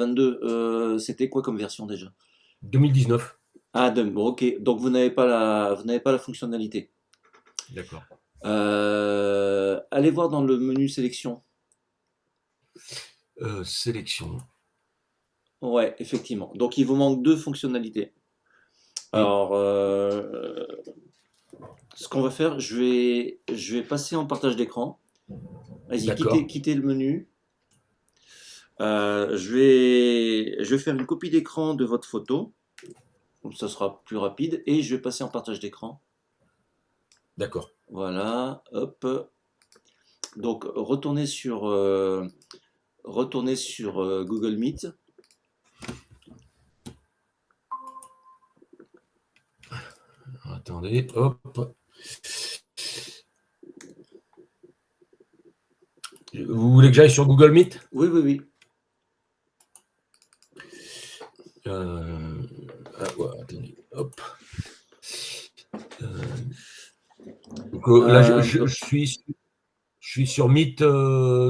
2022, c'était quoi comme version déjà? 2019. Ah, bon, ok. Donc vous n'avez pas la fonctionnalité. D'accord. Allez voir dans le menu sélection. Sélection. Ouais, effectivement. Donc il vous manque deux fonctionnalités. Hmm. Alors, ce qu'on va faire, je vais passer en partage d'écran. Vas-y, D'accord. quittez le menu. Je vais faire une copie d'écran de votre photo, comme ça sera plus rapide, et je vais passer en partage d'écran. D'accord. Voilà, hop. Donc retournez sur Google Meet. Attendez, hop. Vous voulez que j'aille sur Google Meet? Oui, oui, oui. Euh, ouais, attendez, hop. Là, Donc, je suis sur Meet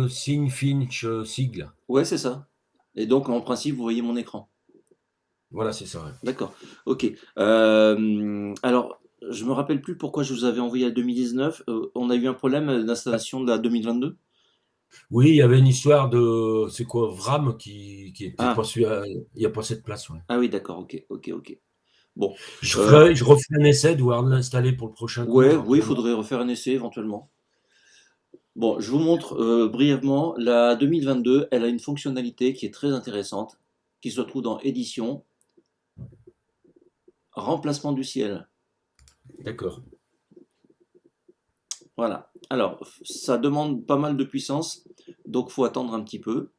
Signe Finch Sigle. ouais, c'est ça. Et donc, en principe, vous voyez mon écran. Voilà, c'est ça. Ouais. D'accord. Ok. Alors, je me rappelle plus pourquoi je vous avais envoyé la 2019. On a eu un problème d'installation de la 2022. Oui, il y avait une histoire de, c'est quoi, Vram qui était pas Ah, su, il n'y a pas cette place. Ouais. ah oui, d'accord. Ok, ok, ok. Bon. Je refais un essai de voir l'installer pour le prochain coup, Ouais, oui, il éventuellement. faudrait refaire un essai éventuellement. Bon, je vous montre brièvement. La 2022, elle a une fonctionnalité qui est très intéressante, qui se trouve dans Édition, Remplacement du ciel. D'accord. Voilà. Alors, ça demande pas mal de puissance, donc faut attendre un petit peu.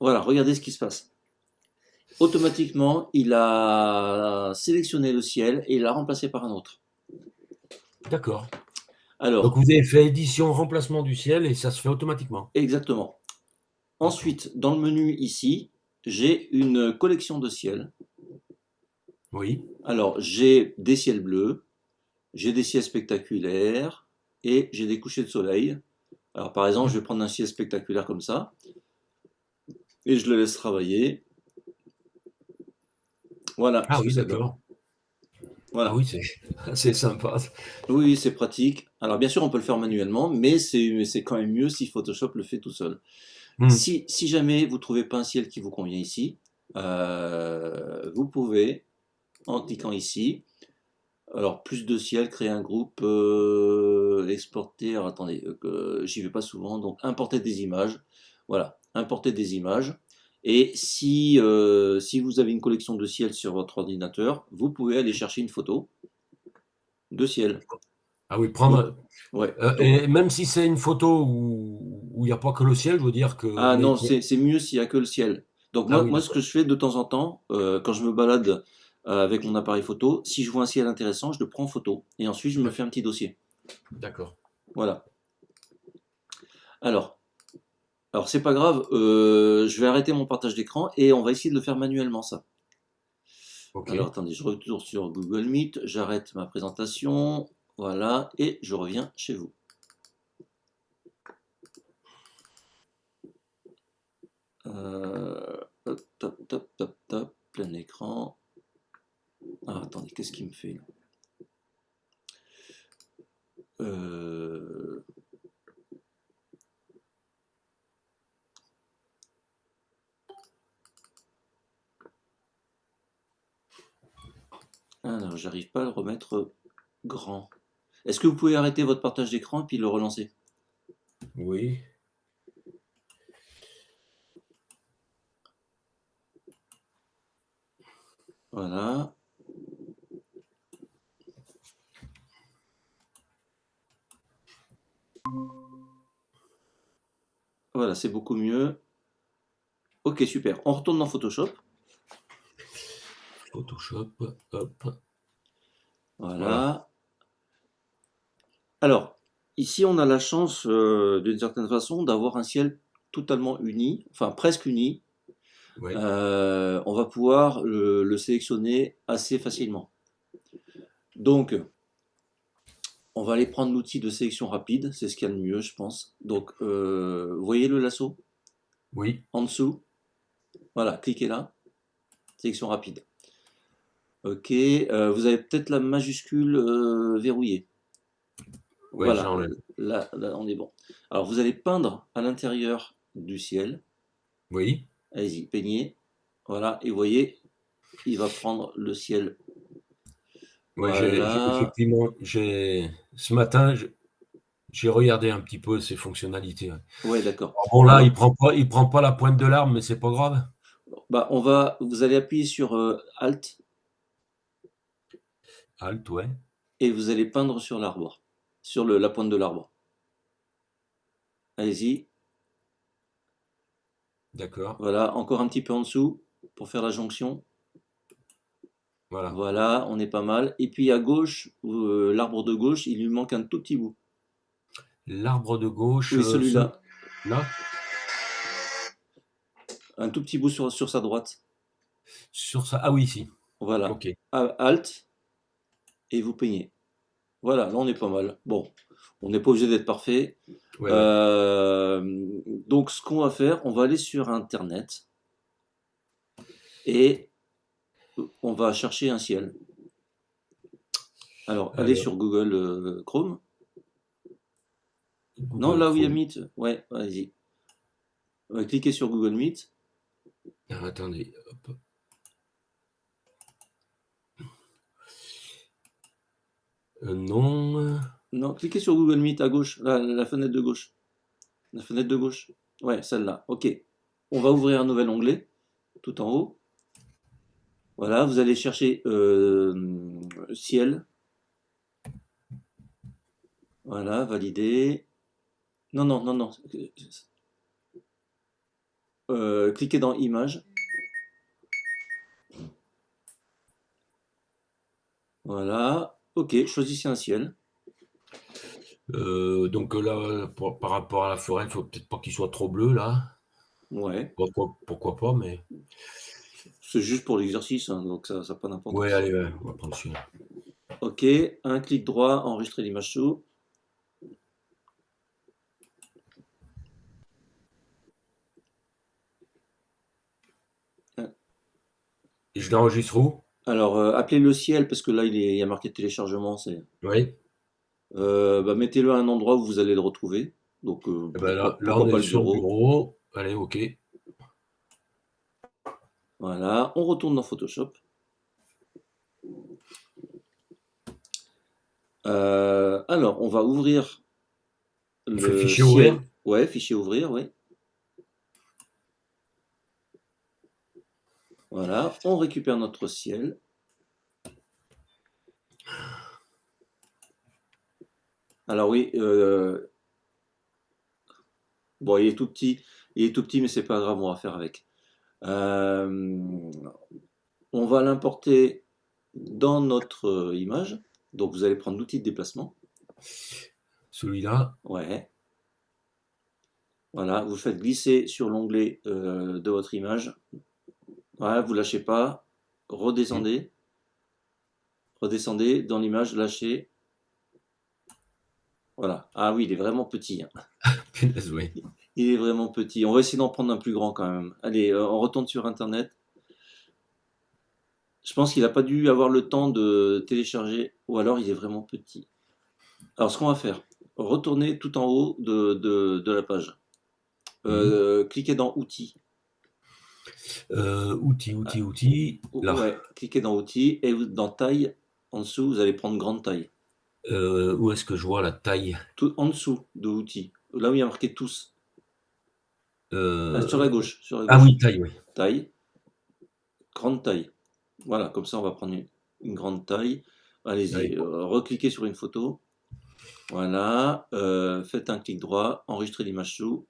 Voilà, regardez ce qui se passe. Automatiquement, il a sélectionné le ciel et il l'a remplacé par un autre. D'accord. Donc Alors, vous avez fait édition remplacement du ciel et ça se fait automatiquement. exactement. D'accord. Ensuite, dans le menu ici, j'ai une collection de ciels. Oui. Alors, j'ai des ciels bleus, j'ai des ciels spectaculaires et j'ai des couchers de soleil. Alors, par exemple, je vais prendre un ciel spectaculaire comme ça et je le laisse travailler. Voilà Ah ce que oui, ça donne. d'accord. Ah Voilà. oui, c'est c'est sympa. Oui, c'est pratique. Alors, bien sûr, on peut le faire manuellement, mais c'est quand même mieux si Photoshop le fait tout seul. Hmm. Si jamais vous ne trouvez pas un ciel qui vous convient ici, vous pouvez, en cliquant ici, alors plus de ciel, créer un groupe, exporter, alors attendez, j'y vais pas souvent, donc importer des images, voilà, importer des images. Et si vous avez une collection de ciel sur votre ordinateur, vous pouvez aller chercher une photo de ciel. Ah oui, Donc, prendre. ouais. Donc, Et même si c'est une photo où il n'y a pas que le ciel, je veux dire que. ah non, c'est mieux s'il y a que le ciel. Donc Ah oui, moi, ce que d'accord. je fais de temps en temps, quand je me balade avec mon appareil photo, si je vois un ciel intéressant, je le prends en photo. Et ensuite, je me fais un petit dossier. D'accord. Voilà. Alors, alors c'est pas grave, je vais arrêter mon partage d'écran et on va essayer de le faire manuellement, ça. Ok. Alors attendez, je retourne sur Google Meet, j'arrête ma présentation, voilà, et je reviens chez vous. Hop, top, top, top, top, plein écran. Ah, attendez, qu'est-ce qu'il me fait là? Euh, Alors, j'arrive pas à le remettre grand. Est-ce que vous pouvez arrêter votre partage d'écran et puis le relancer? Oui. Voilà. Voilà, c'est beaucoup mieux. Ok, super. On retourne dans Photoshop. Photoshop. Hop. Voilà. Voilà. Alors, ici, on a la chance, d'une certaine façon, d'avoir un ciel totalement uni, enfin presque uni. Oui. On va pouvoir le sélectionner assez facilement. Donc, on va aller prendre l'outil de sélection rapide, c'est ce qu'il y a de mieux, je pense. Donc, vous voyez le lasso? Oui, en dessous. Voilà, cliquez là. Sélection rapide. Ok, vous avez peut-être la majuscule verrouillée. ouais, Voilà, j'enlève. là, on est bon. Alors vous allez peindre à l'intérieur du ciel. Oui, Allez-y, peignez. Voilà, et vous voyez, il va prendre le ciel. ouais, Voilà. effectivement, ce matin, j'ai regardé un petit peu ses fonctionnalités. Ouais. Ouais, d'accord. Bon là, Alors, il prend pas la pointe de l'arbre, mais c'est pas grave. bah, vous allez appuyer sur Alt Alt, ouais, et vous allez peindre sur l'arbre, sur la pointe de l'arbre. Allez-y. d'accord, Voilà, encore un petit peu en dessous pour faire la jonction. voilà. Voilà, on est pas mal. Et puis à gauche, l'arbre de gauche, il lui manque un tout petit bout. L'arbre de gauche, Oui, celui-là. là, Un tout petit bout sur sa droite. sur ça. Ah oui, ici. Voilà. Ok. Alt et vous peignez. Voilà, là on est pas mal. Bon, on n'est pas obligé d'être parfait. Ouais, ouais. Donc ce qu'on va faire, on va aller sur Internet et on va chercher un ciel. Alors, allez Alors, sur Google Chrome. Non, Google là où il y a Chrome. Meet. Ouais, allez-y. Cliquez sur Google Meet. Alors, attendez. Hop. Non. Non, cliquez sur Google Meet à gauche, la fenêtre de gauche. La fenêtre de gauche. Ouais, celle-là. Ok. On va ouvrir un nouvel onglet, tout en haut. Voilà, vous allez chercher ciel. Voilà, valider. Non, non, non, non. Cliquez dans Images. Voilà. Ok, choisissez un ciel. Donc là, par rapport à la forêt, il faut peut-être pas qu'il soit trop bleu là. Ouais. Pourquoi pas, mais. C'est juste pour l'exercice, hein, donc ça n'a pas Ouais, d'importance. allez, ouais, on va prendre celui-là. Ok, un clic droit, enregistrer l'image sous. Et je l'enregistre où? Alors, appelez le ciel parce que là, il y a marqué téléchargement. Oui. Bah, mettez-le à un endroit où vous allez le retrouver. Donc, Eh ben là, on pourquoi pas est le sur le bureau. bureau. Allez, ok. Voilà, on retourne dans Photoshop. Alors, on va ouvrir On fait le fichier ouvert. ciel. Ouais, fichier ouvrir, ouais. Voilà, on récupère notre ciel. Alors oui, bon, il est tout petit, mais c'est pas grave, on va faire avec. Euh, on va l'importer dans notre image. Donc vous allez prendre l'outil de déplacement. Celui-là. Ouais. Voilà, vous faites glisser sur l'onglet de votre image. Voilà, vous lâchez pas. Hmm. Redescendez. Redescendez dans l'image, lâchez. Voilà. Ah oui, il est vraiment petit, hein. Punaise, oui. Il est vraiment petit. On va essayer d'en prendre un plus grand quand même. Allez, on retourne sur Internet. Je pense qu'il n'a pas dû avoir le temps de télécharger, ou alors il est vraiment petit. Alors, ce qu'on va faire, retournez tout en haut de la page. Hmm. Cliquez dans Outils. Ah, Outils. Là. ouais, cliquez dans Outils et dans Taille, en dessous, vous allez prendre Grande Taille. Où est-ce que je vois la taille? Tout en dessous de Outils, là où il y a marqué Tous. Ah, sur la Euh, gauche, sur la Ah gauche. oui, taille, oui. Taille, Grande Taille. Voilà, comme ça, on va prendre une grande taille. Allez. Allez-y, recliquez sur une photo. Voilà, faites un clic droit, enregistrez l'image sous.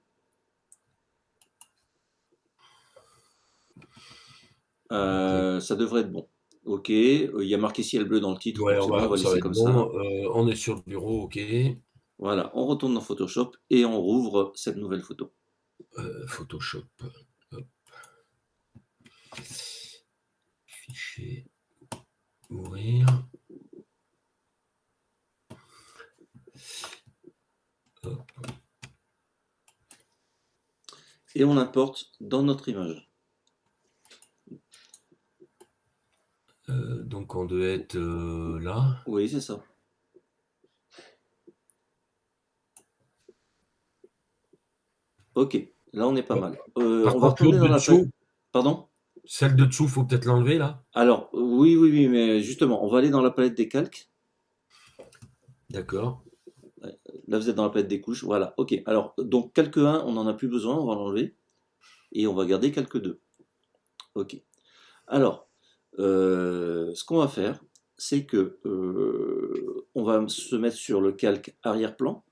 Ok. Ça devrait être bon. Ok, il y a marqué ciel bleu dans le titre, Ouais, donc c'est bon, on va ça va laisser être comme bon. ça. On est sur le bureau, ok. Voilà, on retourne dans Photoshop et on rouvre cette nouvelle photo. Photoshop. Hop. Fichier. Ouvrir. Hop. et on l'importe dans notre image. Donc on doit être là. Oui, c'est ça. Ok, là on est pas mal. Par On va contre, retourner l'autre dans de la palette. dessous, Pardon? celle de dessous, faut peut-être l'enlever là. Alors, oui, oui, oui, mais justement, on va aller dans la palette des calques. D'accord. Là, vous êtes dans la palette des couches. Voilà, ok. Alors, donc, calque 1, on n'en a plus besoin, on va l'enlever. Et on va garder calque 2. Ok. Alors, ce qu'on va faire, c'est que on va se mettre sur le calque arrière-plan.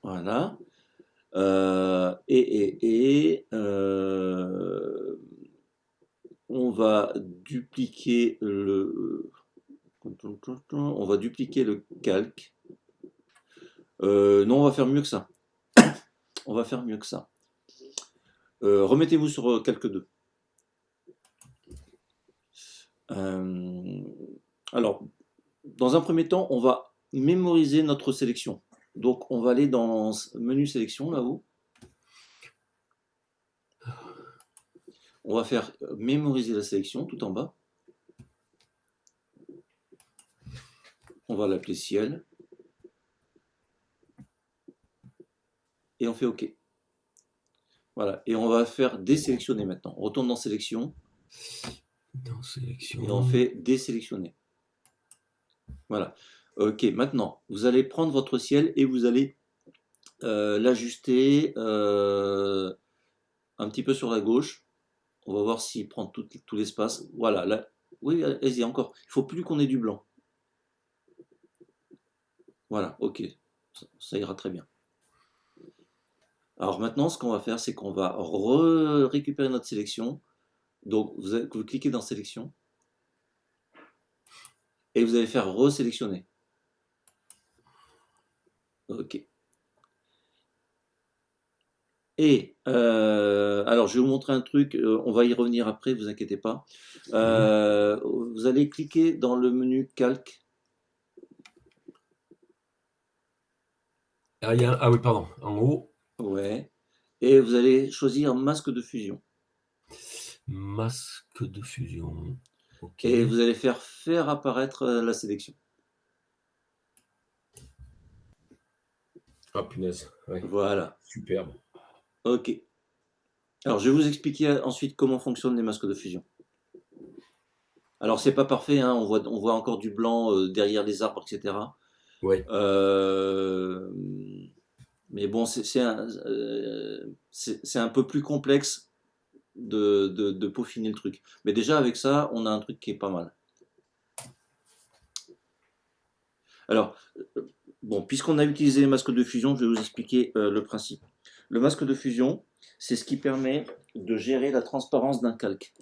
Voilà. On va dupliquer on va dupliquer le calque. Non, on va faire mieux que ça. On va faire mieux que ça. Remettez-vous sur calque 2. Alors, dans un premier temps, on va mémoriser notre sélection. Donc, on va aller dans menu sélection là-haut. On va faire mémoriser la sélection tout en bas. On va l'appeler ciel. Et on fait OK. Voilà. Et on va faire désélectionner maintenant. On retourne dans sélection. Dans sélection. Et on fait désélectionner. Voilà. OK. Maintenant, vous allez prendre votre ciel et vous allez l'ajuster un petit peu sur la gauche. On va voir s'il prend tout l'espace. Voilà. Là. Oui, allez-y, encore. Il ne faut plus qu'on ait du blanc. Voilà. OK. Ça ira très bien. Alors maintenant, ce qu'on va faire, c'est qu'on va récupérer notre sélection. Donc, vous cliquez dans sélection et vous allez faire resélectionner. OK. Et alors, je vais vous montrer un truc. On va y revenir après, vous inquiétez pas. Vous allez cliquer dans le menu calque. Ah oui, pardon. En haut. Ouais. Et vous allez choisir masque de fusion. Masque de fusion. Ok. Et vous allez faire apparaître la sélection. Ah punaise. Ouais. Voilà. Superbe. OK. Alors, je vais vous expliquer ensuite comment fonctionnent les masques de fusion. Alors, c'est pas parfait, hein, on voit encore du blanc derrière les arbres, etc. Ouais. Mais bon, c'est un peu plus complexe de peaufiner le truc. Mais déjà, avec ça, on a un truc qui est pas mal. Alors, bon, puisqu'on a utilisé les masques de fusion, je vais vous expliquer le principe. Le masque de fusion, c'est ce qui permet de gérer la transparence d'un calque.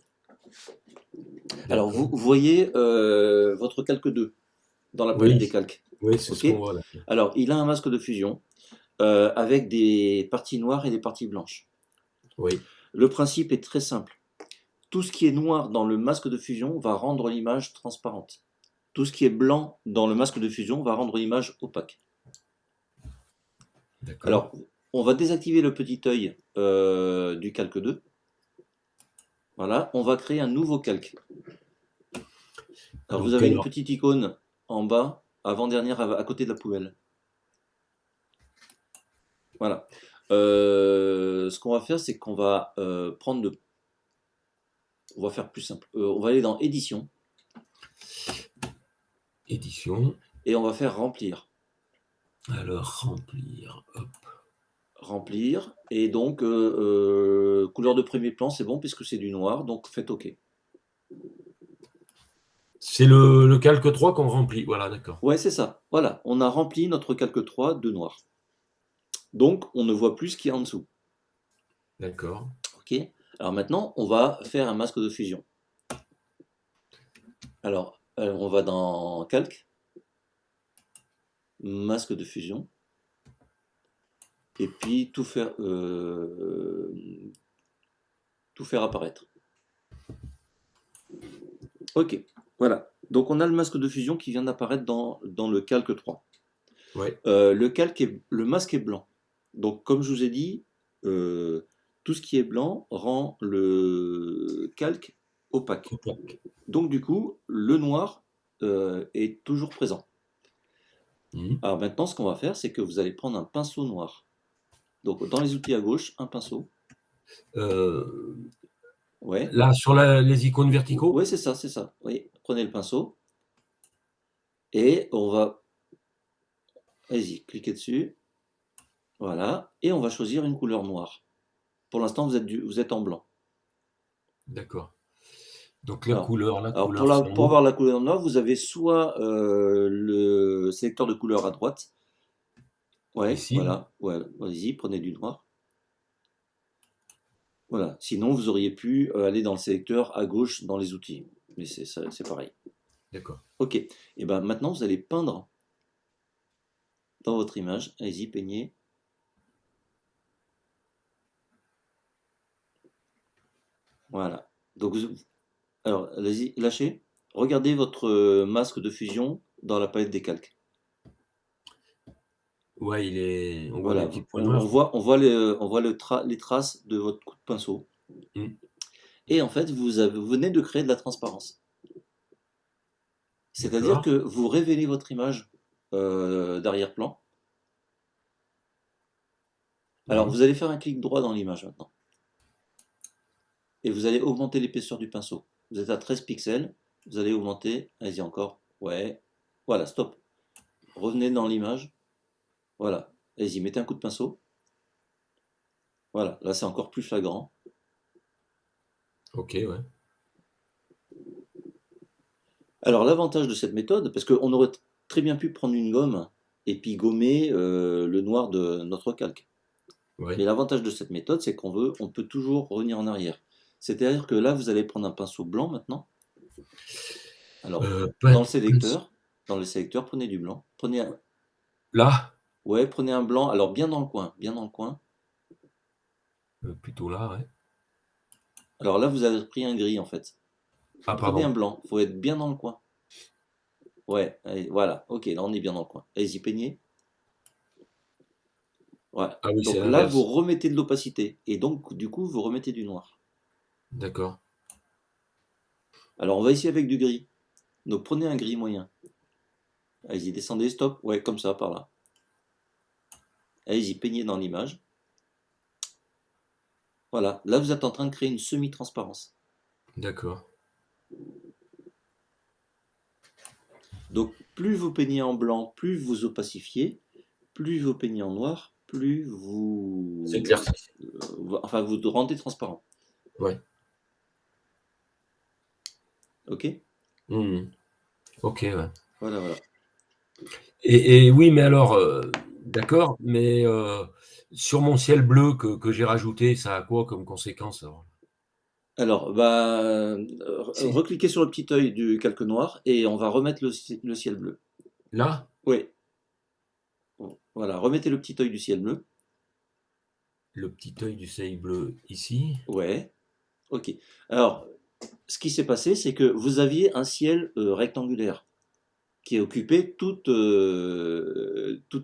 Alors, vous voyez votre calque 2 dans la palette des calques. Oui, c'est ce Ok. qu'on voit là. Alors, il a un masque de fusion avec des parties noires et des parties blanches. Oui. Le principe est très simple. Tout ce qui est noir dans le masque de fusion va rendre l'image transparente. Tout ce qui est blanc dans le masque de fusion va rendre l'image opaque. D'accord. Alors, on va désactiver le petit œil du calque 2. Voilà, on va créer un nouveau calque. Alors, vous avez une petite icône en bas, avant-dernière, à côté de la poubelle. Voilà. Ce qu'on va faire, c'est qu'on va on va faire plus simple. On va aller dans édition. Édition. Et on va faire remplir. Alors, remplir. Hop. Remplir. Et donc, couleur de premier plan, c'est bon puisque c'est du noir. Donc, faites OK. C'est le calque 3 qu'on remplit. Voilà, d'accord. Ouais, c'est ça. Voilà. On a rempli notre calque 3 de noir. Donc, on ne voit plus ce qu'il y a en dessous. D'accord. OK. Alors maintenant, on va faire un masque de fusion. Alors, on va dans calque. Masque de fusion. Et puis tout faire apparaître. Ok, voilà. Donc on a le masque de fusion qui vient d'apparaître dans le calque 3. Ouais. Le masque est blanc. Donc, comme je vous ai dit, tout ce qui est blanc rend le calque opaque. Opaque. Donc, du coup, le noir est toujours présent. Mhm. Alors maintenant, ce qu'on va faire, c'est que vous allez prendre un pinceau noir. Donc, dans les outils à gauche, un pinceau. Euh, Ouais. Là, sur les icônes verticaux? Ouais, c'est ça, c'est ça. Oui, prenez le pinceau et on va, allez-y, cliquez dessus. Voilà. Et on va choisir une couleur noire. Pour l'instant, vous êtes en blanc. D'accord. Donc Alors, la alors couleur, c'est en pour haut. avoir la couleur noire, vous avez soit le sélecteur de couleur à droite. Ouais, Ici. voilà. Ouais, allez-y, prenez du noir. Voilà. Sinon, vous auriez pu aller dans le sélecteur à gauche dans les outils. Mais c'est pareil. D'accord. Ok. Et ben maintenant, vous allez peindre dans votre image. Allez-y, peignez. Voilà. Donc, alors, allez-y, lâchez. Regardez votre masque de fusion dans la palette des calques. Ouais, on voit des Voilà. petits points noirs. On voit les traces de votre coup de pinceau. Mhm. Et en fait, vous venez de créer de la transparence. C'est-à-dire D'accord. que vous révélez votre image d'arrière-plan. Alors, Mhm. vous allez faire un clic droit dans l'image maintenant. Et vous allez augmenter l'épaisseur du pinceau. Vous êtes à 13 pixels. Vous allez augmenter. Allez-y encore. Ouais. Voilà, stop. Revenez dans l'image. Voilà. Allez-y, mettez un coup de pinceau. Voilà. Là, c'est encore plus flagrant. Ok, ouais. Alors, l'avantage de cette méthode, parce qu'on aurait très bien pu prendre une gomme et puis gommer le noir de notre calque. Ouais. Mais l'avantage de cette méthode, c'est on peut toujours revenir en arrière. C'est-à-dire que là, vous allez prendre un pinceau blanc maintenant. Alors, Pince. dans le sélecteur, prenez du blanc. Là, Prenez un blanc. Alors, bien dans le coin. plutôt là, ouais. Alors là, vous avez pris un gris en fait. Ah, Prenez un pardon. blanc. Faut être bien dans le coin. Ouais, allez, voilà. Ok, là, on est bien dans le coin. Allez-y, peignez. Voilà. Ah oui, c'est Donc là, vous l'inverse. remettez de l'opacité. Et donc, du coup, vous remettez du noir. D'accord. Alors, on va essayer avec du gris. Donc, prenez un gris moyen. Allez-y, descendez, stop. Ouais, comme ça, par là. Allez-y, peignez dans l'image. Voilà, là vous êtes en train de créer une semi-transparence. D'accord. Donc plus vous peignez en blanc, plus vous opacifiez, plus vous peignez en noir, plus C'est éclairci. enfin vous rendez transparent. Ouais. Ok. Mhm. Ok, ouais. Voilà, voilà. Et oui, mais alors, d'accord, mais sur mon ciel bleu que j'ai rajouté, ça a quoi comme conséquence alors? Alors, bah, Si. recliquez sur le petit œil du calque noir et on va remettre le ciel bleu. Là, Oui. Voilà, remettez le petit œil du ciel bleu. le petit œil du ciel bleu ici. Ouais. Ok. Alors, ce qui s'est passé, c'est que vous aviez un ciel rectangulaire qui occupait toute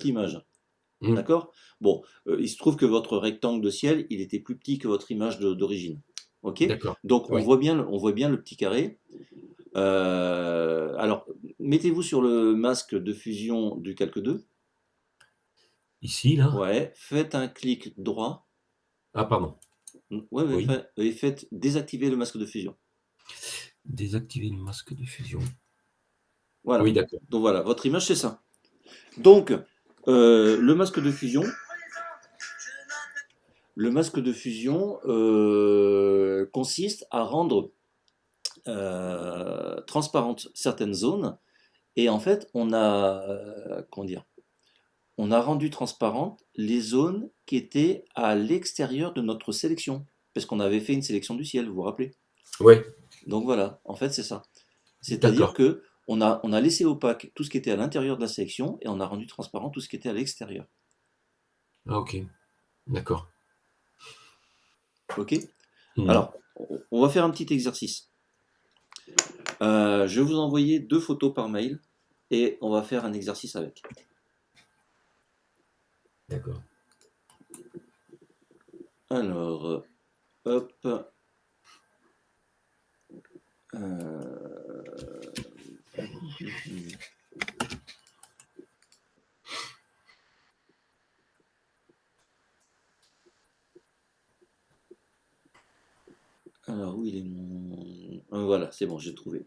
l'image. Mhm. D'accord. Bon, il se trouve que votre rectangle de ciel, il était plus petit que votre image d'origine. Ok. D'accord. Donc Oui. on voit bien le petit carré. Alors, mettez-vous sur le masque de fusion du Calque 2. Ici, là. Ouais, faites un clic droit. Ah, pardon. Ouais, Oui. et faites désactiver le masque de fusion. Désactiver le masque de fusion. Oui, Voilà. d'accord. Donc voilà, votre image c'est ça. Donc, le masque de fusion, consiste à rendre transparentes certaines zones. Et en fait, comment dire, on a rendu transparentes les zones qui étaient à l'extérieur de notre sélection. Parce qu'on avait fait une sélection du ciel, vous vous rappelez? Oui, Donc voilà, en fait, c'est ça. C'est-à-dire d'accord. que on a laissé opaque tout ce qui était à l'intérieur de la sélection et on a rendu transparent tout ce qui était à l'extérieur. Ah, ok. D'accord. Ok. Mhm. Alors, on va faire un petit exercice. Je vais vous envoyer 2 photos par mail et on va faire un exercice avec. D'accord. Alors, hop. Alors, où il est mon... voilà, c'est bon, j'ai trouvé.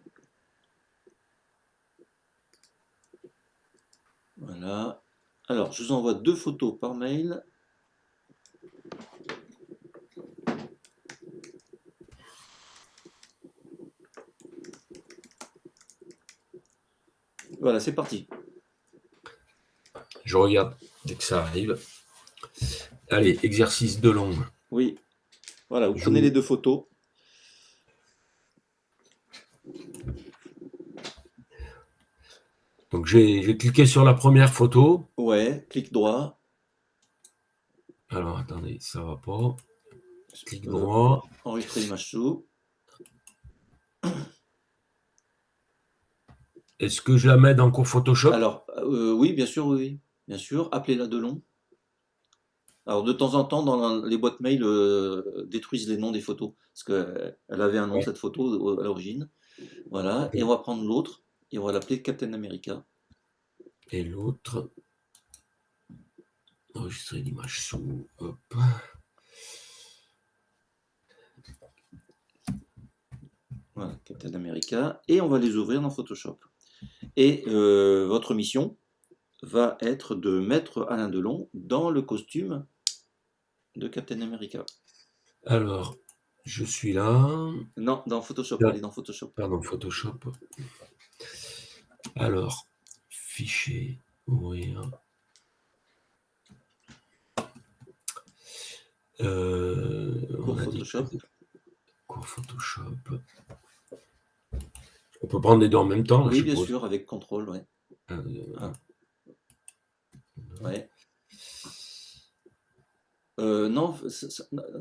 Voilà. Alors, je vous envoie 2 photos par mail. Voilà, c'est parti. Je regarde dès que ça arrive. Allez, exercice de long. Oui. Voilà, vous prenez les 2 photos. Donc j'ai cliqué sur la première photo. Ouais, clic droit. Alors attendez, ça va pas. Clic droit. Enregistrer l'image sous. Est-ce que je la mets dans cours Photoshop? Alors, oui, bien sûr, oui. Bien sûr, appelez-la Delon. Alors, de temps en temps, dans les boîtes mail, détruisent les noms des photos. Parce qu'elle avait un nom, Ouais. cette photo, à l'origine. Voilà. Et on va prendre l'autre. Et on va l'appeler Captain America. Et l'autre. Enregistrer l'image sous. Hop. Voilà, Captain America. Et on va les ouvrir dans Photoshop. Et votre mission va être de mettre Alain Delon dans le costume de Captain America. Alors, je suis là. Non, dans Photoshop, Là. allez dans Photoshop. Pardon, Photoshop. Alors, fichier, ouvrir. Cours Photoshop. Cours Photoshop. On peut prendre les deux en même temps, là, oui, je bien suppose. sûr, avec contrôle, ouais. Ouais. Non,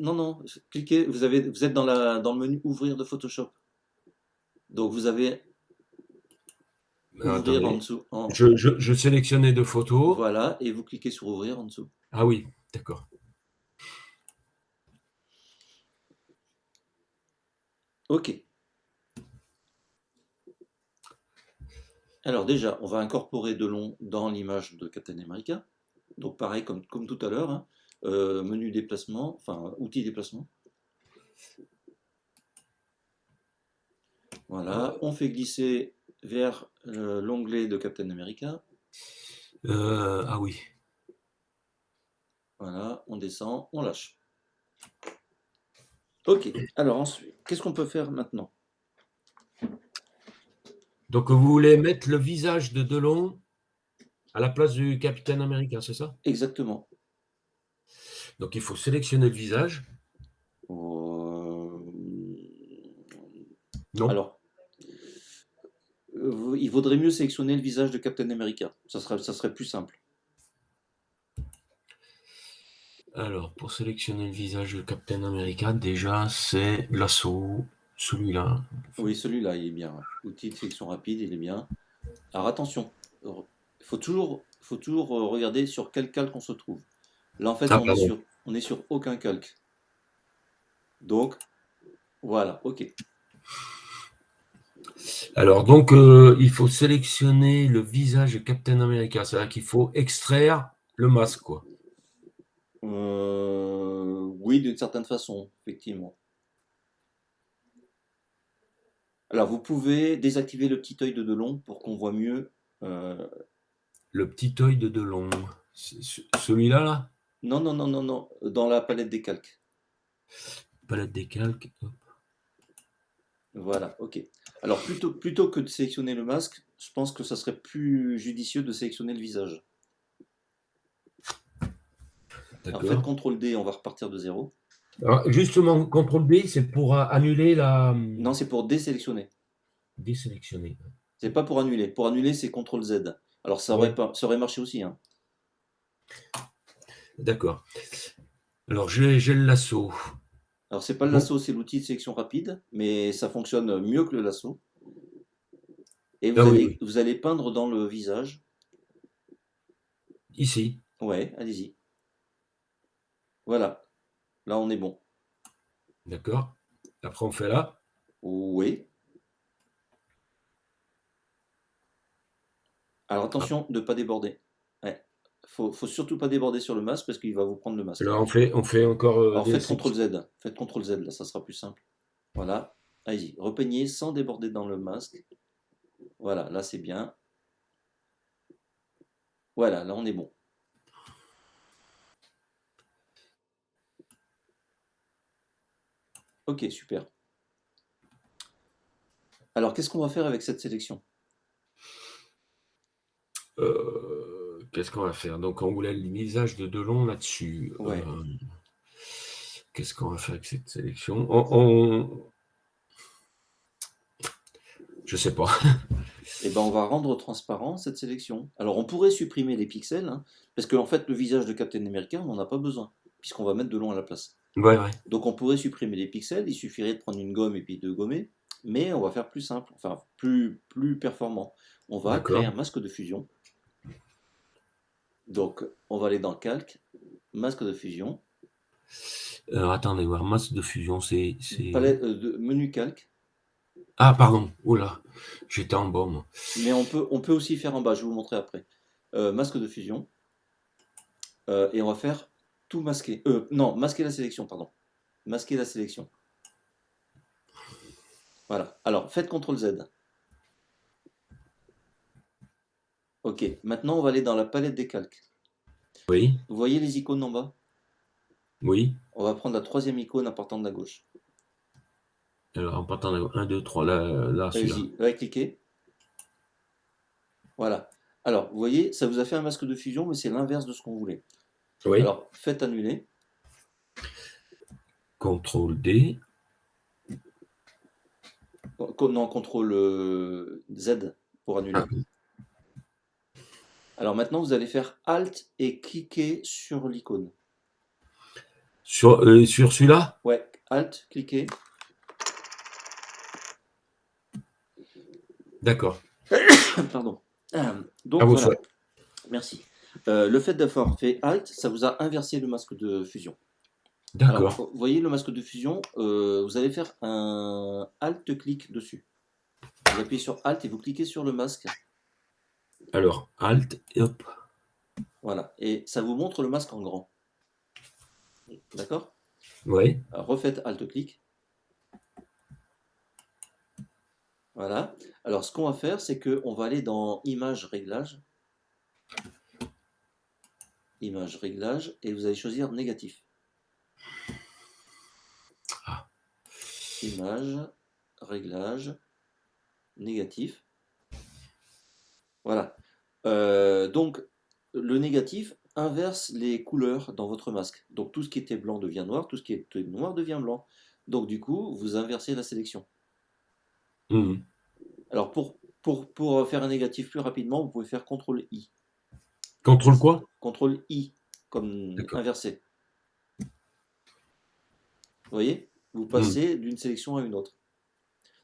non, cliquez, vous êtes dans le menu ouvrir de Photoshop. Donc vous avez ouvrir en dessous. Je sélectionnais 2 photos. Voilà, et vous cliquez sur ouvrir en dessous. Ah oui, d'accord. Ok. Alors déjà, on va incorporer Delon dans l'image de Captain America. Donc pareil comme tout à l'heure, hein. Menu déplacement, enfin outil déplacement. Voilà, on fait glisser vers l'onglet de Captain America. Ah oui. Voilà, on descend, on lâche. Ok, alors ensuite, qu'est-ce qu'on peut faire maintenant? Donc vous voulez mettre le visage de Delon à la place du Capitaine Américain, c'est ça? Exactement. Donc il faut sélectionner le visage. Non. Alors, il vaudrait mieux sélectionner le visage de Captain America. Ça serait plus simple. Alors, pour sélectionner le visage de Captain America, déjà, c'est l'assaut, celui-là. Oui, celui-là, il est bien. Ouais. Outil de sélection rapide, il est bien. Alors attention, il faut toujours regarder sur quel calque on se trouve. Là, en fait, Ah, on est sur aucun calque. Donc, voilà, ok. Alors, donc, il faut sélectionner le visage de Captain America. C'est-à-dire qu'il faut extraire le masque, quoi. Oui, d'une certaine façon, effectivement. Alors, vous pouvez désactiver le petit œil de Delon pour qu'on voit mieux. Le petit œil de Delon. Celui-là, là? Non, non, non, non, non, dans la palette des calques. Palette des calques. Hop. Voilà, ok. Alors, plutôt que de sélectionner le masque, je pense que ça serait plus judicieux de sélectionner le visage. Alors, faites CTRL D, on va repartir de zéro. Alors, justement, CTRL D, c'est pour annuler la. Non, c'est pour désélectionner. Désélectionner. C'est pas pour annuler. Pour annuler, c'est CTRL Z. Alors, ça aurait marché aussi. Hein. D'accord. Alors, j'ai le lasso. Alors, c'est pas le lasso, c'est l'outil de sélection rapide, mais ça fonctionne mieux que le lasso. Et vous allez peindre dans le visage. Ici. Ouais, allez-y. Voilà. Là, on est bon. D'accord. Après, on fait là. Oui. Alors Ah. attention de ne pas déborder. Ouais. Faut surtout pas déborder sur le masque parce qu'il va vous prendre le masque. Là, on fait encore Alors des faites CTRL sections. Z. Faites CTRL Z, là, ça sera plus simple. Voilà. Allez-y. Repeignez sans déborder dans le masque. Voilà, là c'est bien. Voilà, là on est bon. Ok, super. Alors qu'est-ce qu'on va faire avec cette sélection? Qu'est-ce qu'on va faire? Donc, on voulait le visage de Delon là-dessus. Ouais. Qu'est-ce qu'on va faire avec cette sélection? Je sais pas. Et ben on va rendre transparent cette sélection. Alors on pourrait supprimer les pixels, hein, parce qu'en fait le visage de Captain America, on n'en a pas besoin, puisqu'on va mettre Delon à la place. Ouais, ouais. Donc on pourrait supprimer les pixels, il suffirait de prendre une gomme et puis de gommer, mais on va faire plus simple, enfin plus performant. On va créer D'accord. un masque de fusion. Donc on va aller dans calque, masque de fusion, Alors, attendez, voir masse de fusion, c'est où? palette de menu calque, Ah, pardon. Oh là, j'étais en bas, moi. mais on peut aussi faire en bas, je vais vous montrer après. Masque de fusion, et on va faire tout masquer. Non, masquer la sélection, pardon. Masquer la sélection. Voilà. Alors faites CTRL Z. Ok, maintenant on va aller dans la palette des calques. Oui, Vous voyez les icônes en bas? oui. On va prendre la troisième icône à partant de la gauche. Alors, en partant de 1, 2, 3, là, celui-là. Allez-y, là, cliquez. Voilà. Alors, vous voyez, ça vous a fait un masque de fusion, mais c'est l'inverse de ce qu'on voulait. Oui. Alors, faites annuler. CTRL D. Non, CTRL Z pour Ah, annuler. Alors maintenant, vous allez faire Alt et cliquer sur l'icône. sur celui-là? Ouais, Alt, cliquez. D'accord. Pardon. À Donc vos voilà, souhaits. merci. Le fait d'avoir fait Alt, ça vous a inversé le masque de fusion. Alors, D'accord. vous voyez le masque de fusion, vous allez faire un Alt-clic dessus. Vous appuyez sur Alt et vous cliquez sur le masque. Alors, Alt et hop. Voilà. Et ça vous montre le masque en grand. D'accord? Oui. Alors, refaites Alt-clic. Voilà. Alors, ce qu'on va faire, c'est qu'on va aller dans Image, Réglage. Image, Réglage. Et vous allez choisir Négatif. Ah. Image, Réglage, Négatif. Voilà. Donc, le négatif inverse les couleurs dans votre masque. Donc, tout ce qui était blanc devient noir, tout ce qui était noir devient blanc. Donc, du coup, vous inversez la sélection. Mhm. Alors, pour faire un négatif plus rapidement, vous pouvez faire CTRL I. Contrôle quoi? CTRL I, comme D'accord. inversé. Vous voyez? Vous Mhm. passez d'une sélection à une autre.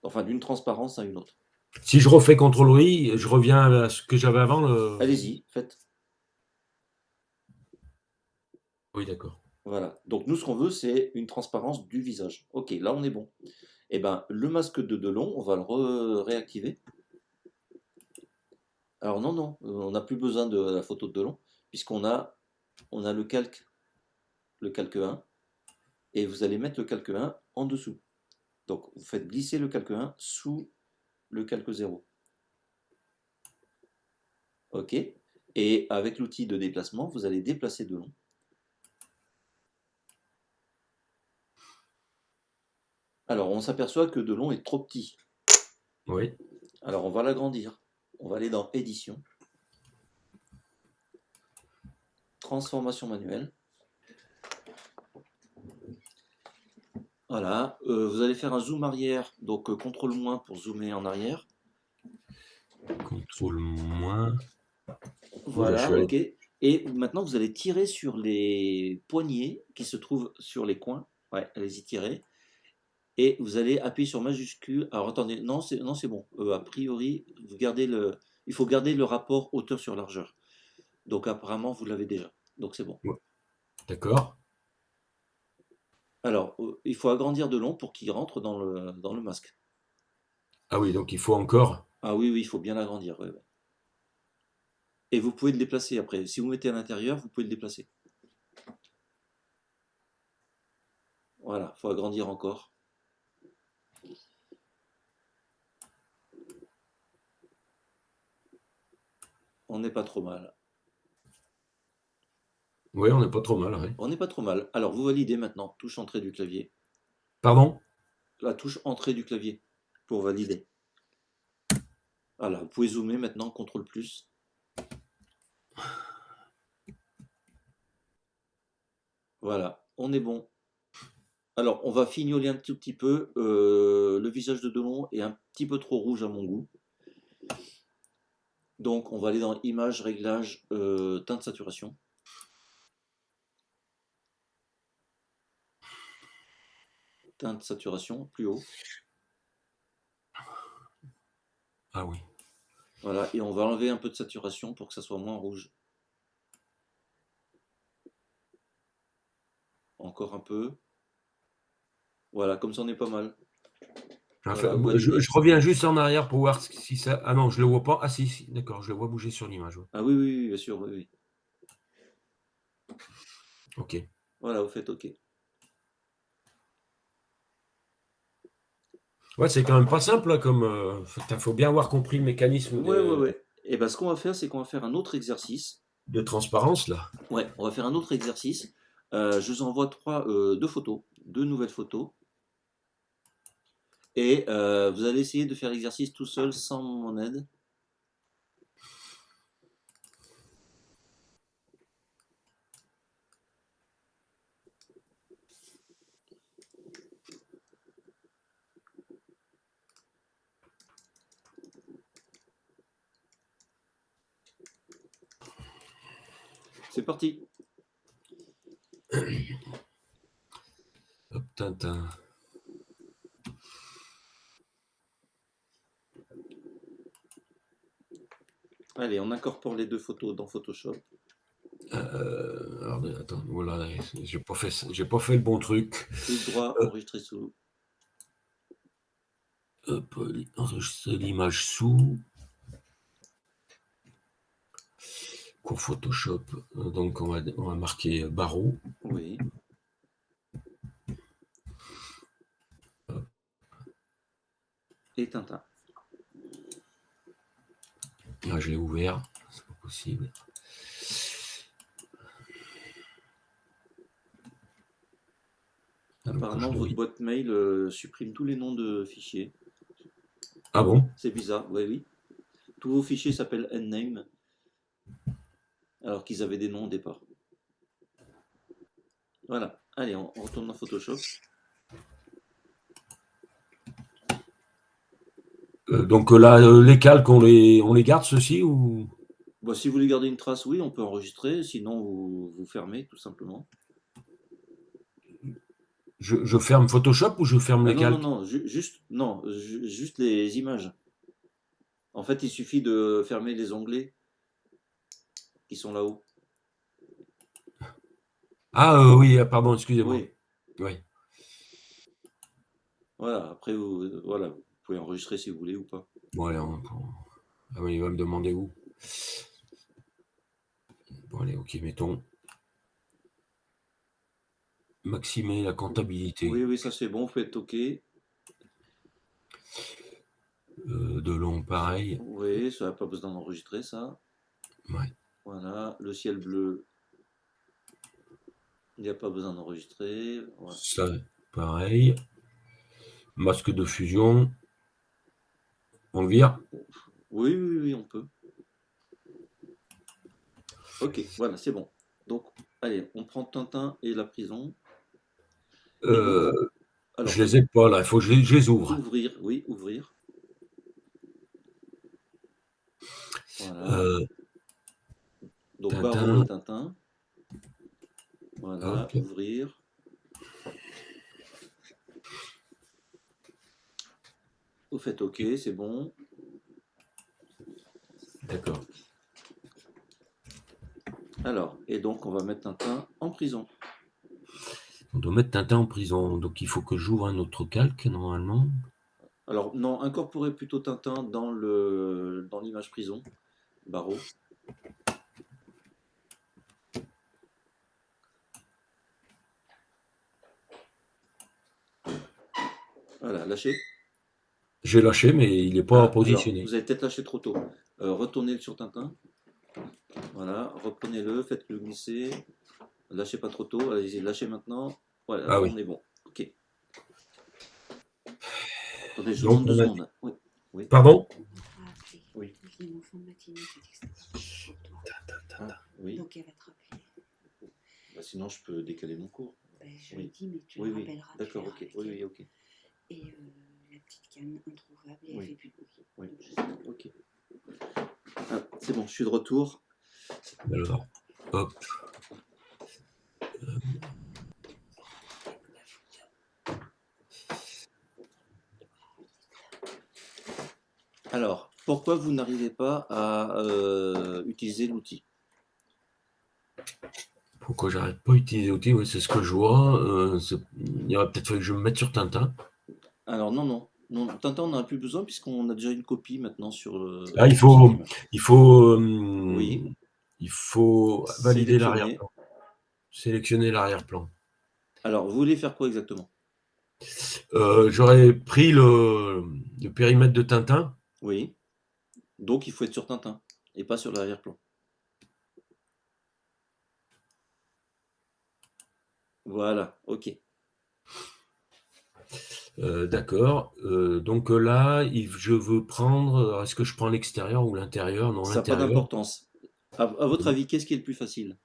Enfin, d'une transparence à une autre. Si je refais CTRL I, je reviens à ce que j'avais avant. Allez-y, faites. Oui, d'accord. Voilà. Donc, nous, ce qu'on veut, c'est une transparence du visage. Ok, là, on est bon. Et ben, le masque de Delon, on va le réactiver. Alors non, non, on n'a plus besoin de la photo de Delon, puisqu'on a le calque 1, et vous allez mettre le calque 1 en dessous. Donc vous faites glisser le calque 1 sous le calque 0. OK. Et avec l'outil de déplacement, vous allez déplacer Delon. Alors on s'aperçoit que Delon est trop petit. Oui. Alors on va l'agrandir. On va aller dans Édition, Transformation manuelle. Voilà, vous allez faire un zoom arrière, donc CTRL- pour zoomer en arrière. CTRL-. Oh là, je suis Voilà, allé. ok. Et maintenant, vous allez tirer sur les poignées qui se trouvent sur les coins. Ouais, allez-y, tirez. Et vous allez appuyer sur majuscule. Alors attendez, non, c'est bon. A priori, il faut garder le rapport hauteur sur largeur. Donc apparemment, vous l'avez déjà. Donc c'est bon. Ouais. D'accord. Alors, il faut agrandir de long pour qu'il rentre dans le masque. Ah oui, donc il faut encore. Ah oui, oui, il faut bien l'agrandir. Ouais, ouais. Et vous pouvez le déplacer après. Si vous mettez à l'intérieur, vous pouvez le déplacer. Voilà, il faut agrandir encore. On n'est pas trop mal. Oui, on n'est pas trop mal, oui. On n'est pas trop mal. Alors, vous validez maintenant. Touche entrée du clavier. Pardon? La touche entrée du clavier pour valider. Voilà, vous pouvez zoomer maintenant, CTRL plus. Voilà, on est bon. Alors, on va fignoler un tout petit peu. Le visage de Delon est un petit peu trop rouge à mon goût. Donc, on va aller dans Images, Réglages, teinte, saturation. Teinte, saturation, plus haut. Ah oui. Voilà, et on va enlever un peu de saturation pour que ça soit moins rouge. Encore un peu. Voilà, comme ça on est pas mal. Enfin, Voilà, vous je validez. reviens juste en arrière pour voir si ça. Ah non, je le vois pas. Ah si, si, d'accord, je le vois bouger sur l'image. Ouais. Ah oui, oui, oui, bien sûr, oui, oui. Ok. Voilà, vous faites OK. Ouais, c'est quand même pas simple là, comme. Faut bien avoir compris le mécanisme Ouais, ouais, ouais. Et ben ce qu'on va faire, c'est qu'on va faire un autre exercice. de transparence là. Ouais, on va faire un autre exercice. Je vous envoie deux photos, deux nouvelles photos. Et vous allez essayer de faire l'exercice tout seul sans mon aide. C'est parti. Hop, Tintin. Allez, on incorpore les deux photos dans Photoshop. Alors, attends, voilà, j'ai pas fait le bon truc. Clic droit, enregistrer sous. Hop, enregistrer l'image sous. Cours Photoshop. Donc on va marquer barreau. Oui. Et Tintin. Là, je l'ai ouvert. C'est pas possible. Apparemment, votre boîte mail supprime tous les noms de fichiers. Ah bon? C'est bizarre, oui, oui. Tous vos fichiers s'appellent name, alors qu'ils avaient des noms au départ. Voilà. Allez, on retourne dans Photoshop. Donc là, les calques, on les garde ceux-ci ou Bon, si vous voulez garder une trace, oui, on peut enregistrer. Sinon, vous fermez, tout simplement. je ferme Photoshop ou je ferme Ah les non, non, calques? non, juste les images. En fait, il suffit de fermer les onglets qui sont là-haut. Ah oui, pardon, excusez-moi. Oui, Oui. voilà. Après, voilà, vous pouvez enregistrer si vous voulez ou pas. Bon, allez, ah oui, il va me demander où. Bon, allez, ok, mettons. Maximer la comptabilité. Oui, oui, ça c'est bon, vous faites OK. De long, pareil. Oui, ça n'a pas besoin d'enregistrer, ça. Ouais. Voilà, le ciel bleu, il n'y a pas besoin d'enregistrer. Voilà. Ça, pareil. Masque de fusion. On vire. Oui, oui, oui, on peut. OK, voilà, c'est bon. Donc, allez, on prend Tintin et la prison. Et donc, alors, Je les ai pas là, il faut que je les ouvre. ouvrir, oui, ouvrir. Voilà. Euh, Donc, barreau et Tintin. Tintin. Voilà, Hop. ouvrir. Vous faites OK, c'est bon. D'accord. Alors, et donc, on va mettre Tintin en prison. On doit mettre Tintin en prison, donc il faut que j'ouvre un autre calque, normalement. Alors, non, incorporez plutôt Tintin dans l'image prison, barreau. Voilà, lâchez. J'ai lâché, mais il n'est pas Ah, alors, positionné. vous avez peut-être lâché trop tôt. Retournez sur Tintin. Voilà, reprenez-le, faites-le glisser. Lâchez pas trop tôt, allez-y, lâchez maintenant. Voilà, Ah là oui. on est bon. Ok. Attendez, je vous Donc demande deux on a... secondes. Oui, oui, Pardon? On m'a appelé. oui. Il y a une enfant de matinée qui dit que c'était pas possible pour toi. Ah, oui. Donc elle va te rappeler. Bah, sinon, je peux décaler mon cours. Ben, je Oui. lui dis, mais tu Oui, le oui. rappelleras. D'accord, tu verras ok. avec Oui, elle. oui, ok. Et la petite canne introuvable, et Oui. elle fait plus de bruit. Oui. Donc, je sais pas. Ok. Ah, c'est bon, je suis de retour. Alors, hop. Alors, pourquoi vous n'arrivez pas à utiliser l'outil? Pourquoi j'arrête pas d'utiliser l'outil? Oui, c'est ce que je vois. Il aurait peut-être fallu que je me mette sur Tintin. Alors, non, non. Non, Tintin, on n'en a plus besoin puisqu'on a déjà une copie maintenant sur Ah, sur Steam. il faut, Oui, il faut valider sélectionnez. l'arrière-plan, sélectionner l'arrière-plan. Alors, vous voulez faire quoi exactement? J'aurais pris le périmètre de Tintin. Oui. Donc, il faut être sur Tintin et pas sur l'arrière-plan. Voilà, ok. D'accord. Donc là, je veux prendre. Est-ce que je prends l'extérieur ou l'intérieur? Non, Ça n'a pas l'intérieur. d'importance. À votre avis, qu'est-ce qui est le plus facile?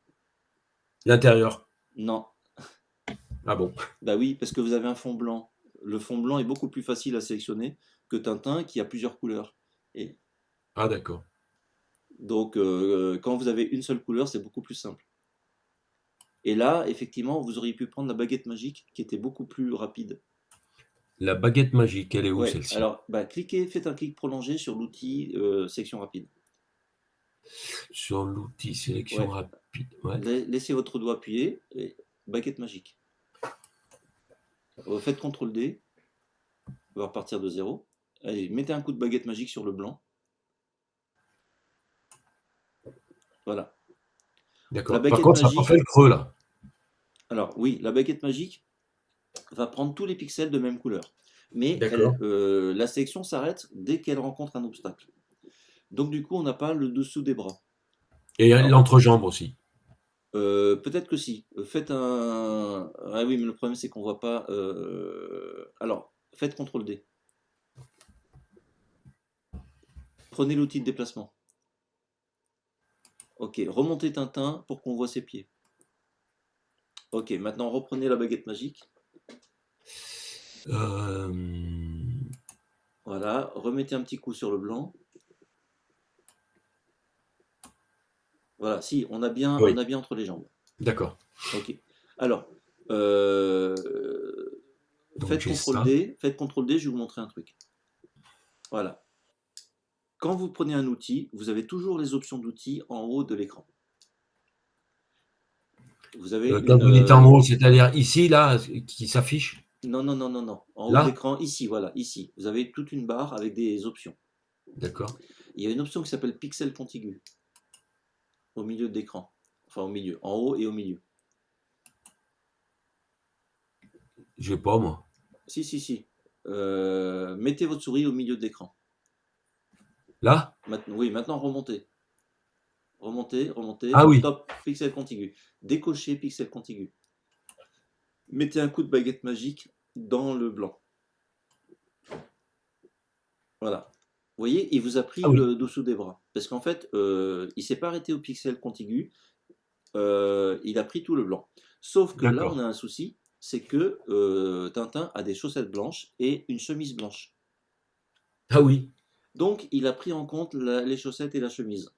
L'intérieur. Non. Ah bon. Bah oui, parce que vous avez un fond blanc. Le fond blanc est beaucoup plus facile à sélectionner que Tintin qui a plusieurs couleurs. Et Ah d'accord. donc, quand vous avez une seule couleur, c'est beaucoup plus simple. Et là, effectivement, vous auriez pu prendre la baguette magique qui était beaucoup plus rapide. La baguette magique, elle est où Ouais, celle-ci? alors, bah, cliquez, faites un clic prolongé sur l'outil section rapide. Sur l'outil sélection Ouais, rapide. Ouais. laissez votre doigt appuyé et baguette magique. Faites CTRL D, on va repartir de zéro. Allez, mettez un coup de baguette magique sur le blanc. Voilà. La D'accord. Par baguette contre, ça n'a pas fait magique, le creux là. alors oui, la baguette magique va prendre tous les pixels de même couleur. Mais D'accord. la sélection s'arrête dès qu'elle rencontre un obstacle. Donc du coup, on n'a pas le dessous des bras. Et Alors, l'entrejambe aussi. peut-être que si. Faites un... Ah oui, mais le problème, c'est qu'on voit pas... Alors, faites CTRL D. Prenez l'outil de déplacement. Ok, remontez Tintin pour qu'on voit ses pieds. Ok, maintenant reprenez la baguette magique. Euh, Voilà, remettez un petit coup sur le blanc. Voilà, si, on a oui. bien entre les jambes. D'accord. Ok. Alors, euh, Donc j'ai ça. faites CTRL D, je vais vous montrer un truc. Voilà. Quand vous prenez un outil, vous avez toujours les options d'outils en haut de l'écran. Vous avez Quand une... vous dites en haut, c'est-à-dire ici, là, qui s'affiche. Non, non, non, non, non. En haut de Là. l'écran, ici, voilà, ici. Vous avez toute une barre avec des options. D'accord. Il y a une option qui s'appelle Pixel contigu au milieu de l'écran. Enfin, au milieu, en haut et au milieu. Je sais pas moi. Si, si, si. Mettez votre souris au milieu de l'écran. Là. Oui, maintenant remontez. Remontez, remontez. Ah oui. Stop, pixel contigu. Décochez pixel contigu. Mettez un coup de baguette magique dans le blanc. Voilà. Vous voyez, il vous a pris Ah oui. le dessous des bras. Parce qu'en fait, il ne s'est pas arrêté au pixel contigu. Il a pris tout le blanc. Sauf que là, on D'accord. a un souci, c'est que Tintin a des chaussettes blanches et une chemise blanche. Ah oui. Donc, il a pris en compte les chaussettes et la chemise.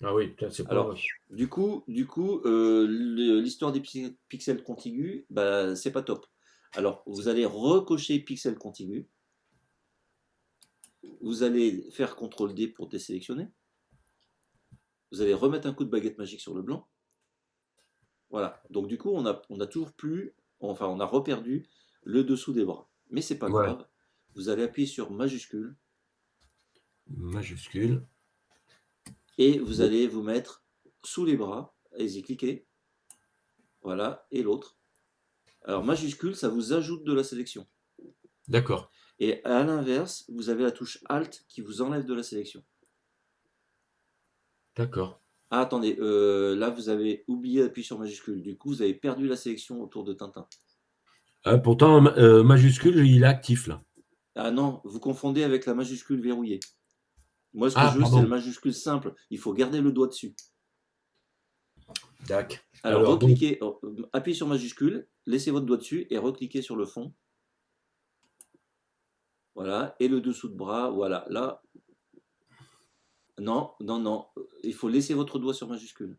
Ah oui. C'est pas. Alors, du coup, l'histoire des pixels contigus, bah, c'est pas top. Alors, vous allez recocher pixel contigu. Vous allez faire CTRL D pour désélectionner. Vous allez remettre un coup de baguette magique sur le blanc. Voilà. Donc du coup, on a toujours plus, enfin, on a reperdu le dessous des bras. Mais c'est pas Ouais. grave. Vous allez appuyer sur majuscule Majuscule. et vous Bon, allez vous mettre sous les bras. Allez-y, cliquez. Voilà. Et l'autre. Alors majuscule, ça vous ajoute de la sélection. d'accord. Et à l'inverse, vous avez la touche Alt qui vous enlève de la sélection. D'accord. Ah, attendez, là vous avez oublié d'appuyer sur majuscule. Du coup, vous avez perdu la sélection autour de Tintin. Ah, pourtant, majuscule, il est actif là. Ah non, vous confondez avec la majuscule verrouillée. Moi, ce que Ah, je veux, c'est la pardon. majuscule simple. Il faut garder le doigt dessus. Dac. Alors, Alors, donc, recliquez, appuyez sur majuscule, laissez votre doigt dessus et recliquez sur le fond. Voilà, et le dessous de bras, voilà. Là, non, non, non. Il faut laisser votre doigt sur majuscule.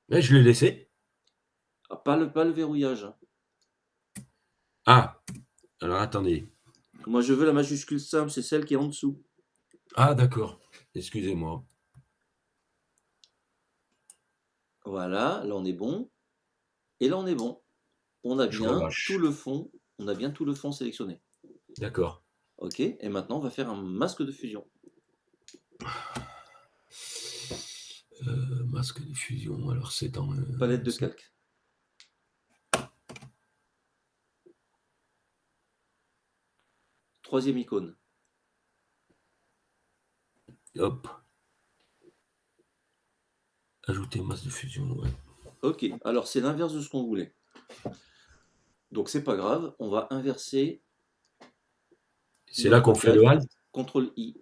je l'ai laissé. Ah, pas le verrouillage. Ah, alors attendez. Moi, je veux la majuscule simple, c'est celle qui est en dessous. Ah, d'accord. Excusez-moi. Voilà, là on est bon. Et là on est bon. On a Je bien tout relâche. le fond, sélectionné. D'accord. Ok, et maintenant on va faire un masque de fusion. Masque de fusion. Alors, c'est dans. Palette de calque. Troisième icône. Hop. Ajouter masque de fusion. Ouais. Ok, alors c'est l'inverse de ce qu'on voulait. Donc c'est pas grave, on va inverser C'est là notre qu'on fait le calque. halt. CTRL I.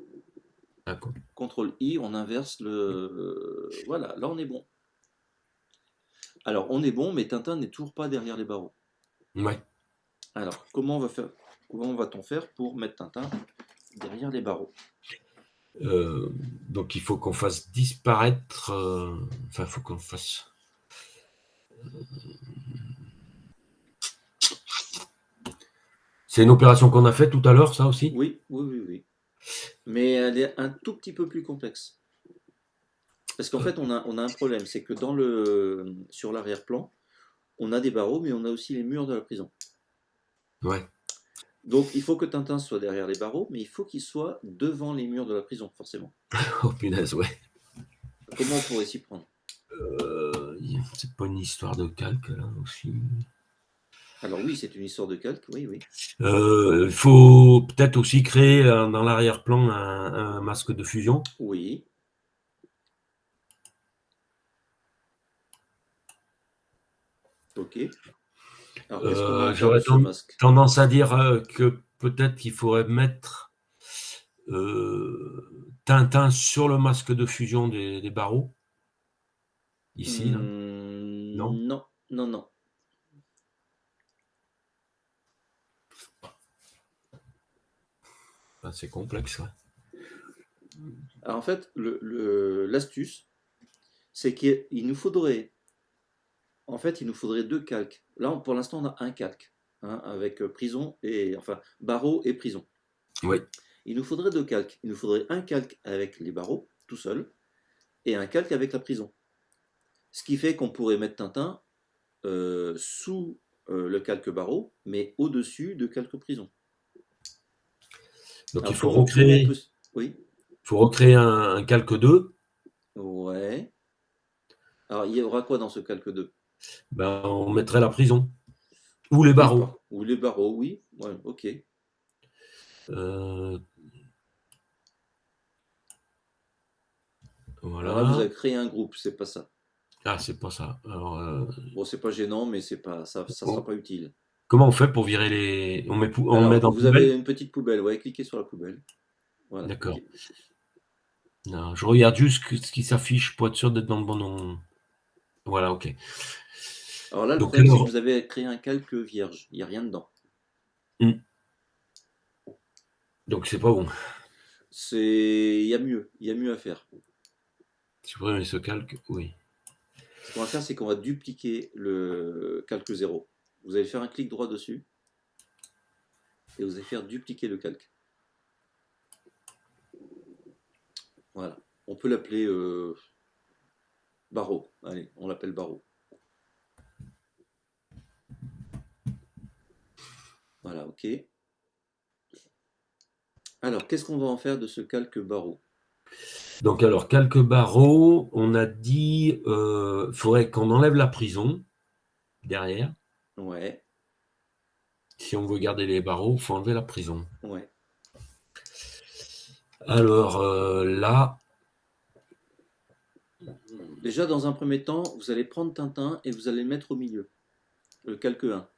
D'accord. CTRL I, on inverse le. Voilà, là on est bon. Alors on est bon, mais Tintin n'est toujours pas derrière les barreaux. Ouais. Alors comment va-t-on faire pour mettre Tintin derrière les barreaux? Donc, il faut qu'on fasse disparaître. Enfin, il faut qu'on fasse. C'est une opération qu'on a faite tout à l'heure, ça aussi? Oui, oui, oui, oui. Mais elle est un tout petit peu plus complexe. Parce qu'en Euh, fait, on a un problème, c'est que sur l'arrière-plan, on a des barreaux, mais on a aussi les murs de la prison. ouais. Donc il faut que Tintin soit derrière les barreaux, mais il faut qu'il soit devant les murs de la prison, forcément. Oh punaise, ouais. Comment on pourrait s'y prendre? C'est pas une histoire de calque, là, aussi. Alors oui, c'est une histoire de calque, oui, oui. Il faut peut-être aussi créer dans l'arrière-plan un masque de fusion. Oui. Ok. Alors qu'est-ce qu'on va en faire de J'aurais ce masque? tendance à dire que peut-être qu'il faudrait mettre Tintin sur le masque de fusion des barreaux. Ici, là. Non? Non, non, non. Ah, c'est complexe, ouais. Alors en fait, l'astuce, c'est qu'il nous faudrait, en fait, il nous faudrait deux calques. Là, pour l'instant, on a un calque, hein, avec prison et, enfin, barreau et prison. Oui. Il nous faudrait deux calques. Il nous faudrait un calque avec les barreaux, tout seul, et un calque avec la prison. Ce qui fait qu'on pourrait mettre Tintin sous le calque barreau, mais au-dessus de calque prison. Donc il Alors faut comment on recréer, peut... Oui, un calque 2. ouais. Alors il y aura quoi dans ce calque 2? Ben, on mettrait la prison. Ou les Oui, barreaux. ou les barreaux, oui. Ouais, ok. Euh, Alors là, vous voilà. avez créé un groupe, c'est pas ça. Ah, c'est pas ça. Alors, Bon, c'est pas gênant, mais c'est pas ça sera on- pas utile. comment on fait pour virer les. On met Alors, dans vous avez poubelle? une petite poubelle, ouais, cliquez sur la poubelle. Voilà, D'accord. ok. Non, je regarde juste ce qui s'affiche pour être sûr d'être dans le bon nom. Voilà, ok. Alors là, le Donc problème, c'est que alors, vous avez créé un calque vierge. Il n'y a rien dedans. donc c'est pas bon. Il y a mieux à faire. Supprimer ce calque, oui. Ce qu'on va faire, c'est qu'on va dupliquer le calque 0. Vous allez faire un clic droit dessus et vous allez faire dupliquer le calque. Voilà. On peut l'appeler barreau. Allez, on l'appelle barreau. Voilà, ok. Alors, qu'est-ce qu'on va en faire de ce calque barreau? Donc, alors, calque barreau, on a dit, faudrait qu'on enlève la prison derrière. Ouais, Si on veut garder les barreaux, il faut enlever la prison. ouais. Alors, là, Déjà, dans un premier temps, vous allez prendre Tintin et vous allez le mettre au milieu, le calque 1.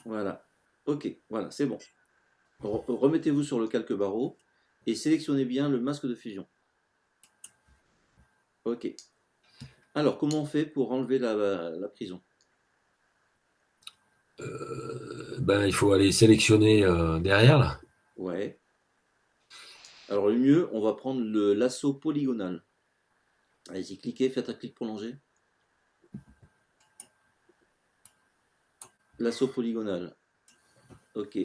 Voilà. Ok, voilà, c'est bon. Remettez-vous sur le calque barreau et sélectionnez bien le masque de fusion. Ok. Alors, comment on fait pour enlever la prison? ben, il faut aller sélectionner derrière, là. Ouais. Alors, le mieux, on va prendre le lasso polygonal. Allez-y, cliquez, faites un clic prolongé. Lasso polygonal. Ok.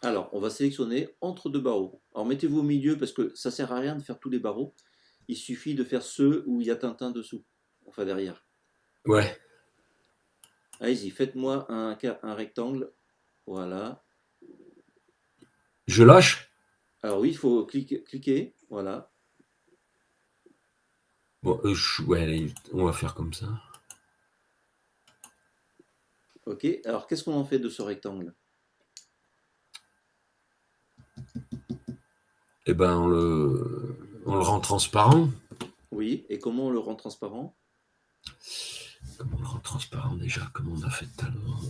Alors, on va sélectionner entre deux barreaux. Alors, mettez-vous au milieu parce que ça sert à rien de faire tous les barreaux. Il suffit de faire ceux où il y a Tintin dessous, enfin derrière. Ouais. Allez-y, faites-moi un rectangle. Voilà. Je lâche. Alors oui, il faut cliquer. Voilà. Bon, ouais, allez, on va faire comme ça. Ok. Alors, qu'est-ce qu'on en fait de ce rectangle? Eh ben, on le rend transparent. Oui. Et comment on le rend transparent? Comment on le rend transparent déjà? Comment on a fait tout à l'heure?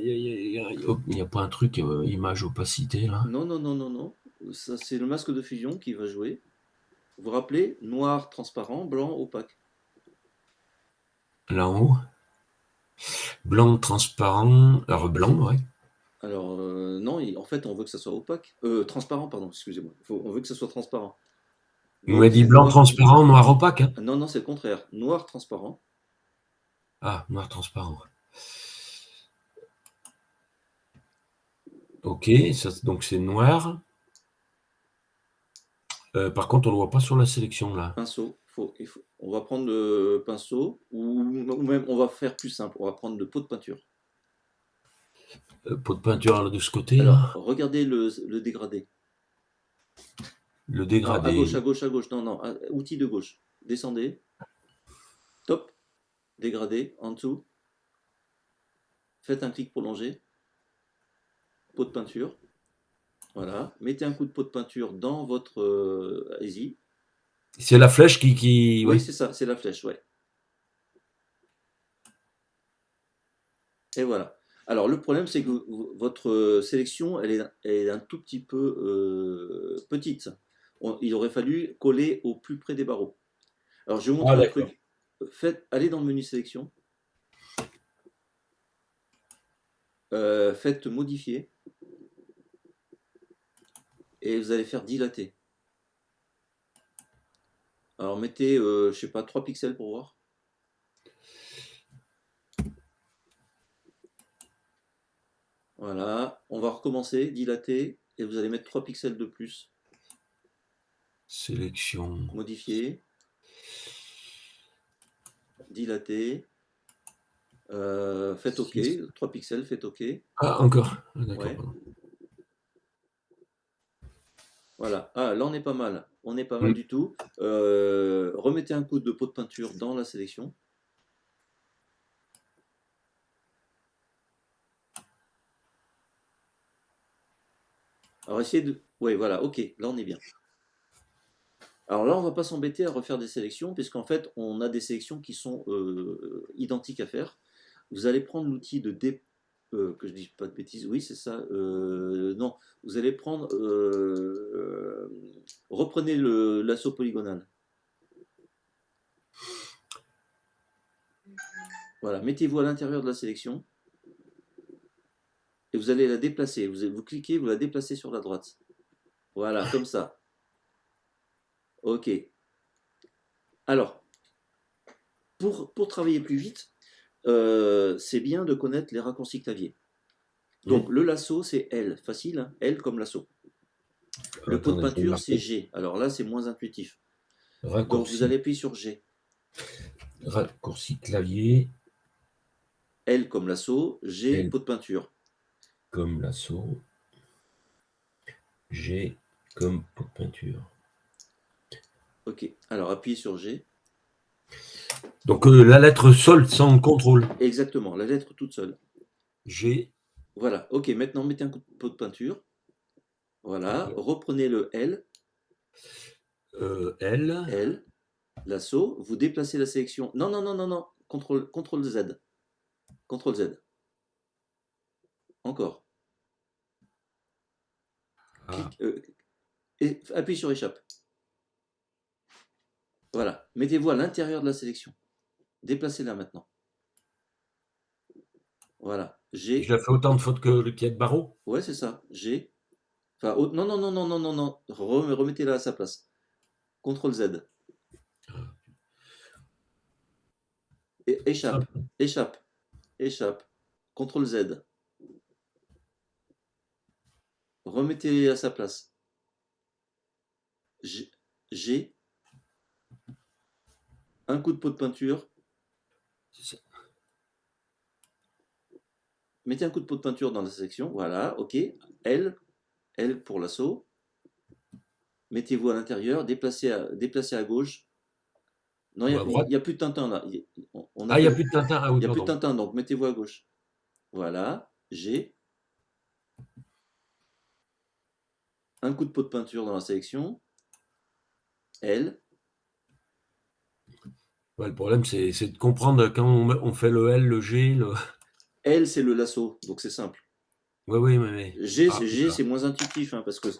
Il n'y a pas un truc image opacité là? Non, non, non, non, non. Ça, c'est le masque de fusion qui va jouer. Vous vous rappelez? Noir transparent, blanc opaque. Là en haut? Blanc transparent. Alors blanc, ouais. Alors, non, en fait, on veut que ça soit opaque. Transparent, pardon, excusez-moi. On veut que ça soit transparent. On m'a Donc, dit blanc noir. transparent, noir opaque. Hein. Non, non, c'est le contraire. Noir transparent. Ah, noir transparent. Ok, ça, donc c'est noir. Par contre, on ne le voit pas sur la sélection là. Pinceau. On va prendre le pinceau ou même on va faire plus simple. On va prendre le pot de peinture. Pot de peinture là, de ce côté Alors, là. regardez le dégradé. Le Non, à gauche, dégradé. à gauche, à gauche. Non, non, outil de gauche. Descendez. Top. Dégradé. En dessous. Faites un clic prolongé. Pot de peinture. Voilà. Mettez un coup de pot de peinture dans votre. Allez-y. C'est la flèche qui... Oui, Ouais. c'est ça. C'est la flèche, ouais. Et voilà. Alors, le problème, c'est que votre sélection, elle est un tout petit peu petite. Il aurait fallu coller au plus près des barreaux. Alors, je vais vous Ah montrer un d'accord. truc. Allez dans le menu sélection. Faites modifier. Et vous allez faire dilater. Alors, mettez, je sais pas, 3 pixels pour voir. Voilà. On va recommencer, dilater. Et vous allez mettre 3 pixels de plus. Sélection. Modifier. Dilater. Faites OK. 3 pixels, faites OK. Ah, encore. Ah, d'accord, Ouais. pardon. Voilà. Ah, là, on est pas mal. On est pas mal du tout. Remettez un coup de pot de peinture dans la sélection. Alors, essayez de... Oui, voilà. OK. Là, on est bien. Alors là, on va pas s'embêter à refaire des sélections, puisqu'en fait, on a des sélections qui sont identiques à faire. Vous allez prendre l'outil de que je dis pas de bêtises, oui, c'est ça. Non, vous allez prendre... reprenez le lasso polygonal. Voilà, mettez-vous à l'intérieur de la sélection. Et vous allez la déplacer. Vous cliquez, vous la déplacez sur la droite. Voilà, comme ça. OK. Alors, pour travailler plus vite, c'est bien de connaître les raccourcis clavier. Donc, le lasso, c'est L. Facile, hein, L comme lasso. Le pot de Attendez, je vais peinture, c'est marquer. G. Alors là, c'est moins intuitif. Donc, vous Raccourci. allez appuyer sur G. Raccourci clavier. L comme lasso, G, L. pot de peinture. Comme lasso, G comme pot de peinture. Ok, alors appuyez sur G. Donc la lettre seule sans contrôle. Exactement, la lettre toute seule. G. Voilà, ok, maintenant mettez un coup de pot de peinture. Voilà, reprenez le L, L. L, lasso, vous déplacez la sélection. Non, non, non, non, non, CTRL Z. CTRL Z. Encore. Ah. Et appuyez sur échappe. Voilà, mettez-vous à l'intérieur de la sélection. Déplacez-la maintenant. Voilà, G. Je l'ai fait autant de fautes que le pied de barreau. Ouais, c'est ça, G. Enfin, non, non, non, non, non, non, non. Remettez-la à sa place. CTRL Z. Et échappe, échappe, échappe. CTRL Z. Remettez à sa place. G. Un coup de pot de peinture. Mettez un coup de pot de peinture dans la sélection. Voilà, ok. L pour l'assaut. Mettez-vous à l'intérieur. Déplacez à gauche. Non, il n'y a plus de Tintin là. Il n'y a plus de Tintin. Ah, oui, il n'y a plus de pardon. Tintin, donc mettez-vous à gauche. Voilà, G. Un coup de pot de peinture dans la sélection. L. Ouais, le problème, c'est de comprendre quand on fait le L, le G, le. L, c'est le lasso, donc c'est simple. Oui, oui, mais. G, c'est moins intuitif, hein, parce qu'il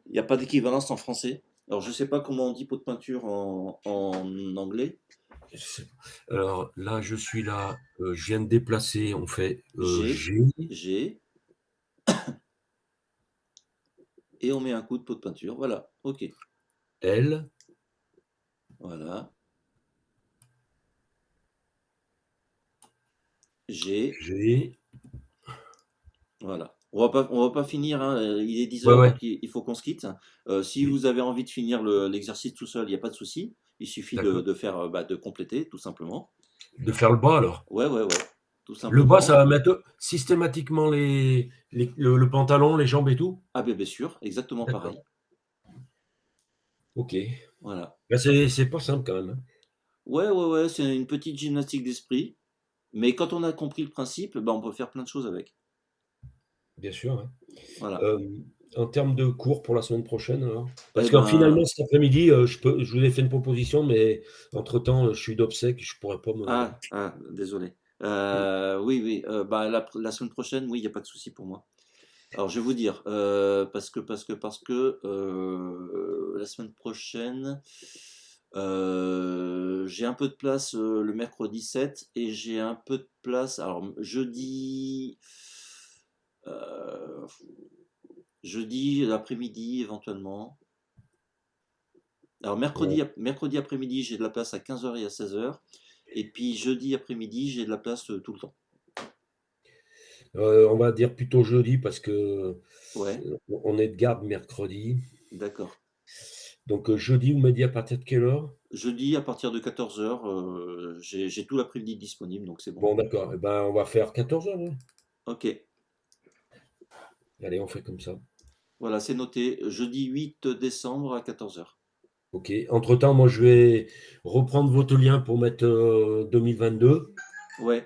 n'y a pas d'équivalence en français. Alors, je ne sais pas comment on dit pot de peinture en anglais. Alors là, je suis là, je viens de déplacer, on fait G. G. Et on met un coup de pot de peinture. Voilà, ok. L. Voilà. G. Voilà. On va pas finir, hein. Il est 10h, Ouais. donc il faut qu'on se quitte. Si vous avez envie de finir l'exercice tout seul, il n'y a pas de souci. Il suffit de faire, de compléter, tout simplement. De faire le bas, alors. Ouais, tout simplement. Le bas, ça va mettre systématiquement le pantalon, les jambes et tout? Ah bien sûr, exactement pareil. Ok. Voilà. Ben, c'est pas simple quand même, hein. Ouais, c'est une petite gymnastique d'esprit. Mais quand on a compris le principe, on peut faire plein de choses avec. Bien sûr, ouais. Voilà. En termes de cours pour la semaine prochaine, alors? Parce Eh que ben, finalement, cet après-midi, je vous ai fait une proposition, mais entre-temps, je suis d'obsèques, je pourrais pas me. désolé. Oui. La semaine prochaine, oui, il n'y a pas de souci pour moi. Alors, je vais vous dire, parce que la semaine prochaine, j'ai un peu de place le mercredi 7 et j'ai un peu de place. Alors, jeudi l'après-midi éventuellement. Alors, mercredi après-midi, j'ai de la place à 15h et à 16h. Et puis, jeudi après-midi, j'ai de la place tout le temps. On va dire plutôt jeudi parce que Ouais, on est de garde mercredi. d'accord. Donc jeudi, vous m'avez dit à partir de quelle heure? Jeudi, à partir de 14h, j'ai tout l'après-midi disponible, donc c'est bon. Bon, d'accord. Eh ben, on va faire 14h, ouais. Ok, Allez, on fait comme ça. voilà, c'est noté. Jeudi 8 décembre à 14h. Ok. Entre-temps, moi, je vais reprendre votre lien pour mettre 2022. Ouais,